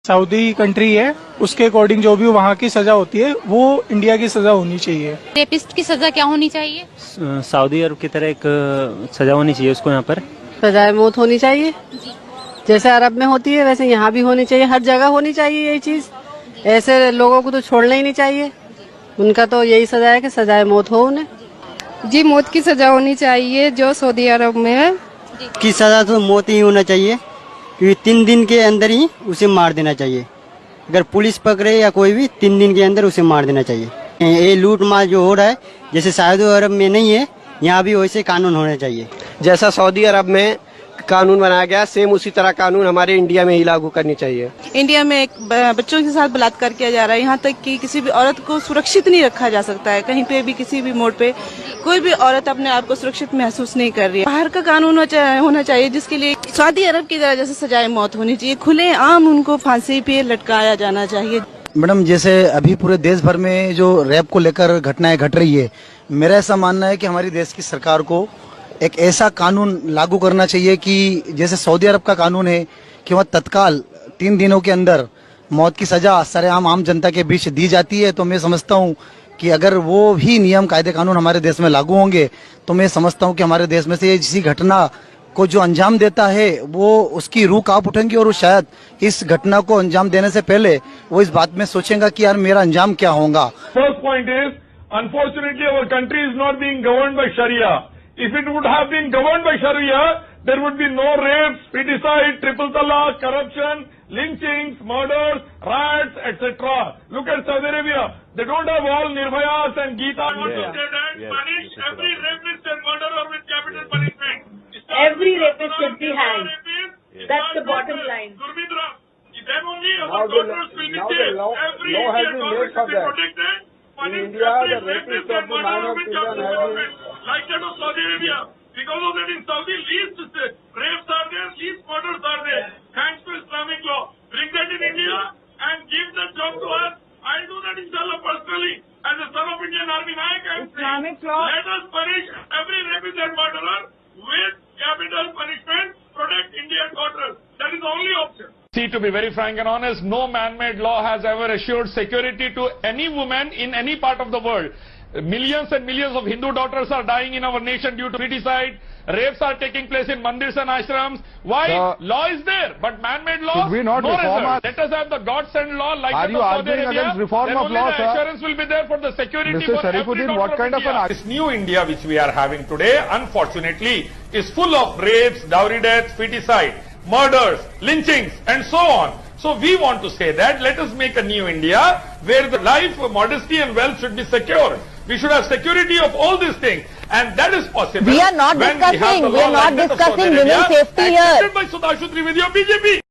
Saudi country है, उसके according जो भी वहाँ की सजा होती है वो इंडिया की सजा होनी चाहिए। रेपिस्ट की सजा क्या होनी चाहिए? सऊदी अरब की तरह एक सजा होनी चाहिए उसको। यहाँ पर सजाए मौत होनी चाहिए, जैसे अरब में होती है वैसे यहाँ भी होनी चाहिए, हर जगह होनी चाहिए ये चीज। ऐसे लोगों को तो छोड़ना ही नहीं चाहिए, उनका तो यही सजा है कि सजाए मौत हो उन्हें। जी मौत की सजा होनी चाहिए जो सऊदी अरब में है। की सजा तो मौत ही होना चाहिए, क्योंकि 3 दिन के अंदर ही उसे मार देना चाहिए। अगर पुलिस पकड़े या कोई भी 3 दिन के अंदर उसे मार देना चाहिए। ये लूट मार जो हो रहा है, जैसे सऊदी अरब में नहीं है, यहाँ भी वैसे कानून होने चाहिए। जैसा सऊदी अरब में कानून बनाया गया, सेम उसी तरह कानून हमारे इंडिया में ही लागू करनी चाहिए। इंडिया में एक बच्चों के साथ बलात्कार किया जा रहा है, यहाँ तक कि किसी भी औरत को सुरक्षित नहीं रखा जा सकता है। कहीं पे भी किसी भी मोड़ पे कोई भी औरत अपने आप को सुरक्षित महसूस नहीं कर रही है। बाहर का कानून होना चाहिए जिसके लिए सऊदी अरब की तरह जैसे सजाए मौत होनी चाहिए, खुले आम उनको फांसी पे लटकाया जाना चाहिए। मैडम, जैसे अभी पूरे देश भर में जो रैप को लेकर घटनाएं घट रही है, मेरा ऐसा मानना है कि हमारी देश की सरकार को एक ऐसा कानून लागू करना चाहिए कि जैसे सऊदी अरब का कानून है कि वह तत्काल 3 दिनों के अंदर मौत की सजा सरेआम आम जनता के बीच दी जाती है। तो मैं समझता हूँ कि अगर वो भी नियम कायदे कानून हमारे देश में लागू होंगे तो मैं समझता हूँ कि हमारे देश में से ये किसी घटना को जो अंजाम देता है वो उसकी रूह कांप उठेंगी और वो शायद इस घटना को अंजाम देने से पहले वो इस बात में सोचेगा कि यार मेरा अंजाम क्या होगा। First point is, unfortunately, our country is not being governed by Sharia. If it would have been governed by Sharia, there would be no rapes, feticide, triple talaq, corruption, lynchings, murders, riots, etc. Look at Saudi Arabia. They don't have all Nirbhayas and Geeta. Punish every rapist and murderer with capital punishment. Every rapist should be hanged. That's the bottom line. Then only our daughters will be safe. Every Indian daughter should be protected. In India, the rapist of the minor children have been like that of Saudi Arabia. Because of that, in Saudi, least rapes are there, least murders are there. Thanks to Islamic law. Bring that in India and give that job to us. I'll do that, inshallah, personally. As a son of Indian Army Naik, Islamic law. Let us punish every rapist and murderer with capital punishment. Protect Indian daughters. That is the only option. See, to be very frank and honest, no man-made law has ever assured security to any woman in any part of the world. Millions and millions of Hindu daughters are dying in our nation due to feticide. Rapes are taking place in mandirs and ashrams. Why? Law is there, but man-made law, should we not no reform result. Let us have the God-sent law like Are that you of Saudi arguing Arabia. against reform then of only law, the sir? assurance will be there for the security Mr. for every Sharifuddin, daughter what of kind of India. an This new India which we are having today, unfortunately, is full of rapes, dowry deaths, feticide, murders, lynchings, and so on. So we want to say that let us make a new India where the life, modesty and wealth should be secure. We should have security of all these things, and that is possible. We are not discussing women's safety here. Accepted by Sudhanshu Trivedi of BJP.